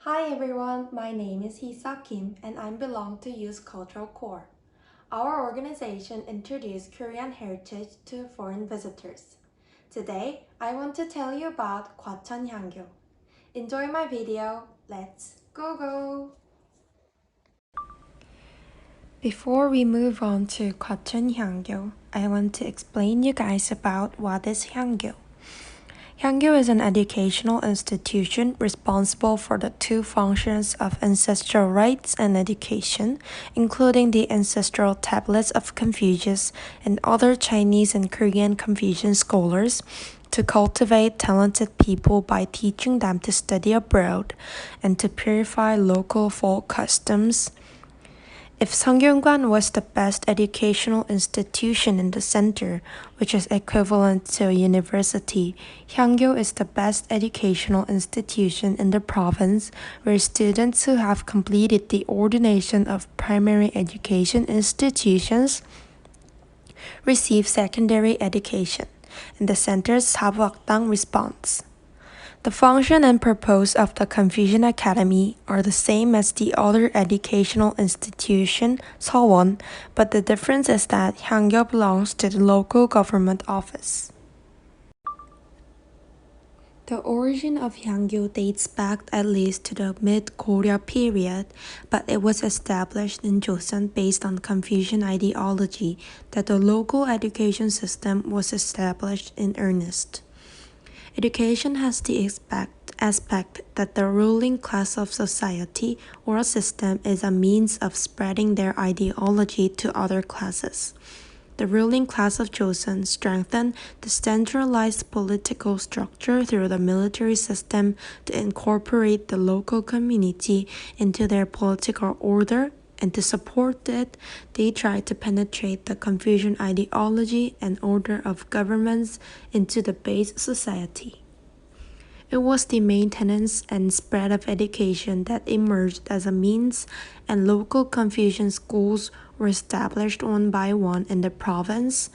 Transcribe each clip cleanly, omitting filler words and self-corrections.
Hi everyone, my name is Hisa Kim and I belong to Youth Cultural Core. Our organization introduced Korean heritage to foreign visitors. Today, I want to tell you about 과천향교. Enjoy my video. Let's go! Before we move on to 과천향교, I want to explain you guys about what is 향교. 향교 is an educational institution responsible for the two functions of ancestral rites and education, including the ancestral tablets of Confucius and other Chinese and Korean Confucian scholars, to cultivate talented people by teaching them to study abroad and to purify local folk customs. If Songyungwan was the best educational institution in the center, which is equivalent to a university, Hyangyo is the best educational institution in the province, where students who have completed the ordination of primary education institutions receive secondary education, and the center's 사부학당 response. The function and purpose of the Confucian Academy are the same as the other educational institution, Sewon, but the difference is that Hyangyo belongs to the local government office. The origin of Hyangyo dates back at least to the mid-Goryeo period, but it was established in Joseon based on Confucian ideology that the local education system was established in earnest. Education has the aspect that the ruling class of society or a system is a means of spreading their ideology to other classes. The ruling class of Joseon strengthened the centralized political structure through the military system to incorporate the local community into their political order, and to support it, they tried to penetrate the Confucian ideology and order of governments into the base society. It was the maintenance and spread of education that emerged as a means, and local Confucian schools were established one by one in the province,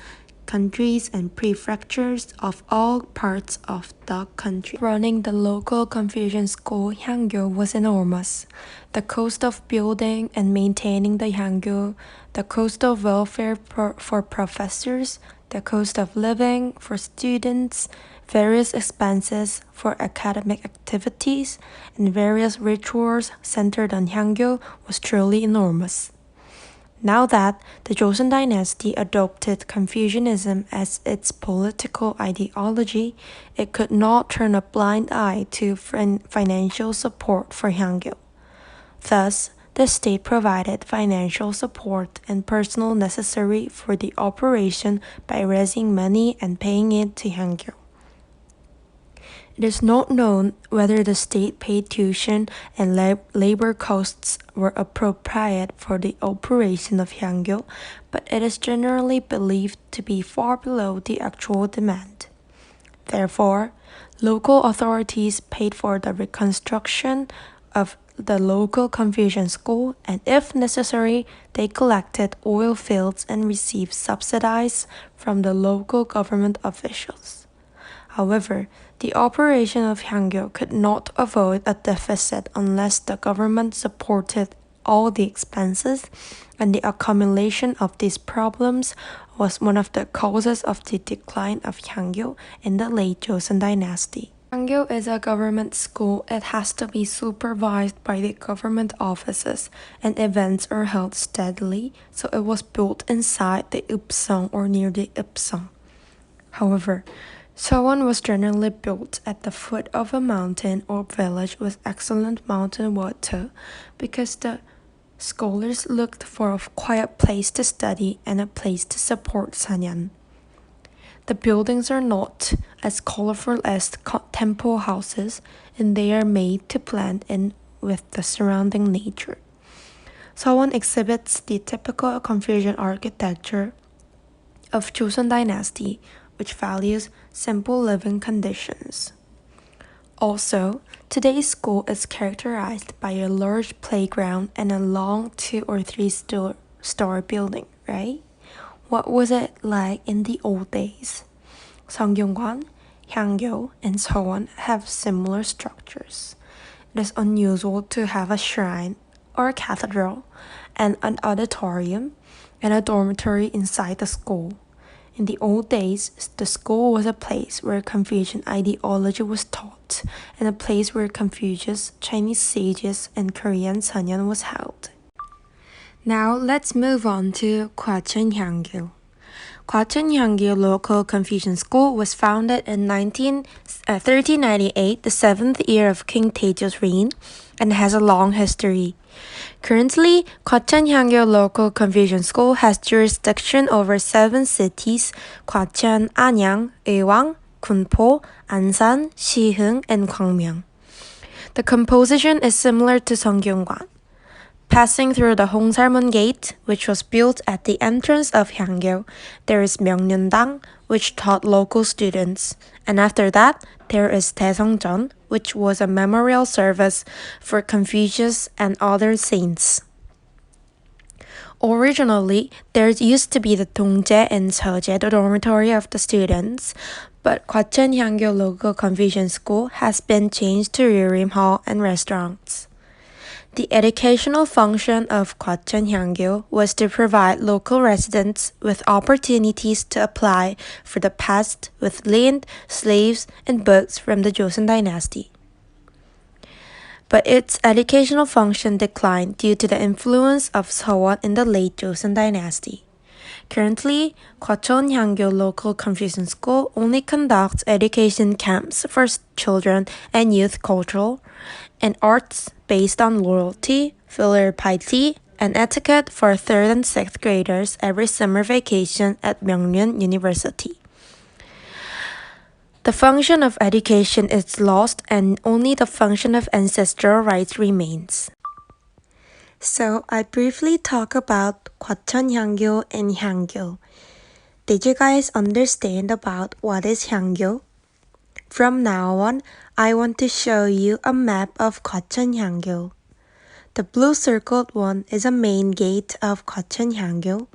countries, and prefectures of all parts of the country. Running the local Confucian school Hyangyo was enormous. The cost of building and maintaining the Hyangyo, the cost of welfare for professors, the cost of living for students, various expenses for academic activities, and various rituals centered on Hyangyo was truly enormous. Now that the Joseon dynasty adopted Confucianism as its political ideology, it could not turn a blind eye to financial support for Hyangyo. Thus, the state provided financial support and personnel necessary for the operation by raising money and paying it to Hyangyo. It is not known whether the state paid tuition and labor costs were appropriate for the operation of Hyangyo, but it is generally believed to be far below the actual demand. Therefore, local authorities paid for the reconstruction of the local Confucian school, and if necessary, they collected oil fields and received subsidies from the local government officials. However, the operation of Hyangyo could not avoid a deficit unless the government supported all the expenses, and the accumulation of these problems was one of the causes of the decline of Hyangyo in the late Joseon dynasty. Hyangyo is a government school. It has to be supervised by the government offices, and events are held steadily, so it was built inside the Upsong or near the Upsong. However, Sewon was generally built at the foot of a mountain or village with excellent mountain water, because the scholars looked for a quiet place to study and a place to support Sanyan. The buildings are not as colorful as temple houses, and they are made to blend in with the surrounding nature. Sewon exhibits the typical Confucian architecture of Joseon dynasty, which values simple living conditions. Also, today's school is characterized by a large playground and a long 2 or 3 story building, right? What was it like in the old days? Songyungwan, Hyangyo, and Sewon have similar structures. it is unusual to have a shrine or a cathedral and an auditorium and a dormitory inside the school. In the old days, the school was a place where Confucian ideology was taught and a place where Confucius, Chinese sages, and Korean Sanyan was held. Now let's move on to 과천향교. 과천향교 Local Confucian School was founded in 1398, the 7th year of King Taejo's reign, and has a long history. Currently, 과천향교 Local Confucian School has jurisdiction over 7 cities: 과천, 안양, 의왕, 군포, 안산, 시흥, and 광명. The composition is similar to 성균관. Passing through the Hongsalmun Gate, which was built at the entrance of Hyangyo, there is Myeongyundang, which taught local students, and after that, there is Taesongjeon, which was a memorial service for Confucius and other saints. Originally, there used to be the Dongjae and Seojae, the dormitory of the students, but 과천향교 Local Confucian School has been changed to Ryurim Hall and restaurants. The educational function of 과천향교 was to provide local residents with opportunities to apply for the past with land, slaves, and books from the Joseon dynasty. But its educational function declined due to the influence of Seowon in the late Joseon dynasty. Currently, 과천향교 Local Confucian School only conducts education camps for children and youth cultural and arts based on loyalty, filial piety, and etiquette for 3rd and 6th graders every summer vacation at Myeongryun University. The function of education is lost and only the function of ancestral rites remains. So I briefly talk about 과천향교 and 향교. Did you guys understand about what is 향교? From now on, I want to show you a map of 과천향교. The blue circled one is a main gate of 과천향교,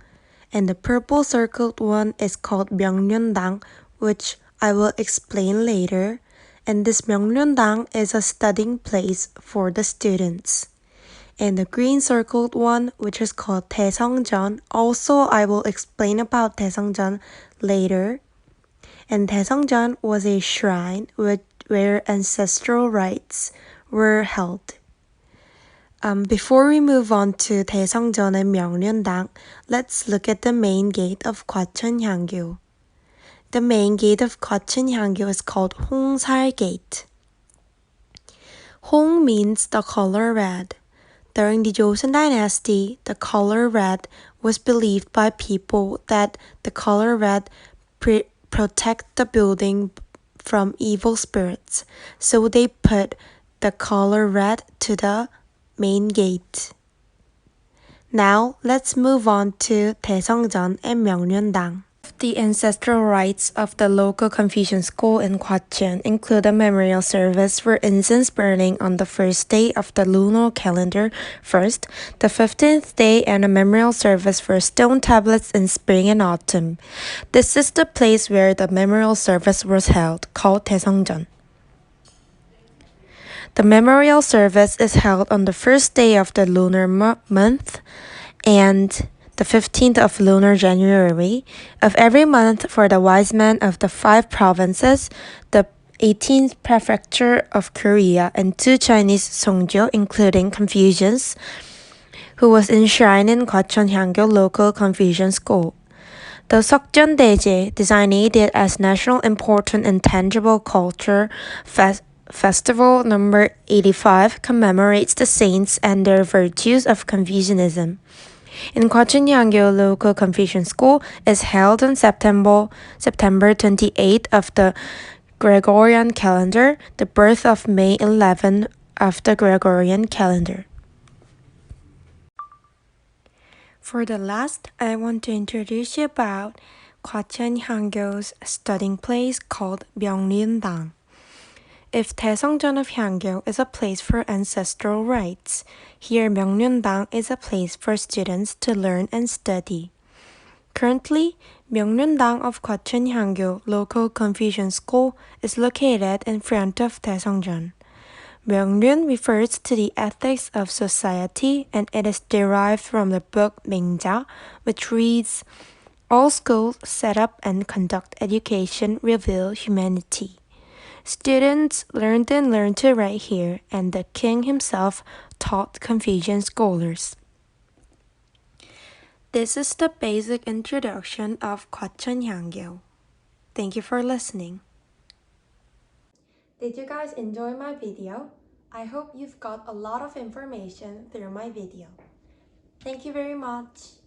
and the purple circled one is called Myeongyundang, which I will explain later, and this Myeongyundang is a studying place for the students. And the green circled one, which is called Taesongjeon, also I will explain about Taesongjeon later. And Taesongjeon was a shrine where ancestral rites were held. Before we move on to Taesongjeon and Myeongyundang, let's look at the main gate of 과천향교. The main gate of 과천향교 is called Hongsal Gate. Hong means the color red. During the Joseon dynasty, the color red was believed by people that the color red protect the building from evil spirits, so they put the color red to the main gate. Now, let's move on to Taesongjeon and Myeongyundang. The ancestral rites of the local Confucian school in Gwacheon include a memorial service for incense burning on the first day of the lunar calendar first, the 15th day, and a memorial service for stone tablets in spring and autumn. This is the place where the memorial service was held, called Taesongjeon. The memorial service is held on the first day of the lunar month and the 15th of lunar January of every month for the wise men of the 5 provinces, the 18th prefecture of Korea, and 2 Chinese Songjo, including Confucius, who was enshrined in 과천향교 Local Confucian School. The Seokjeon-daeje, designated as National Important and Tangible Culture Festival number 85, commemorates the saints and their virtues of Confucianism. In 과천향교 Local Confucian School is held on September 28 of the Gregorian calendar, the birth of May 11 of the Gregorian calendar. For the last, I want to introduce you about 과천향교's studying place called Myeongyundang. If Taesongjeon of Hyangyo is a place for ancestral rites, here Myeongyundang is a place for students to learn and study. Currently, Myeongyundang of 과천향교 Local Confucian School is located in front of Taesongjeon. 명륜 refers to the ethics of society, and it is derived from the book Mingja, which reads, all schools set up and conduct education reveal humanity. Students learned and learned to write here, and the king himself taught Confucian scholars. This is the basic introduction of 과천향교. Thank you for listening. Did you guys enjoy my video? I hope you've got a lot of information through my video. Thank you very much.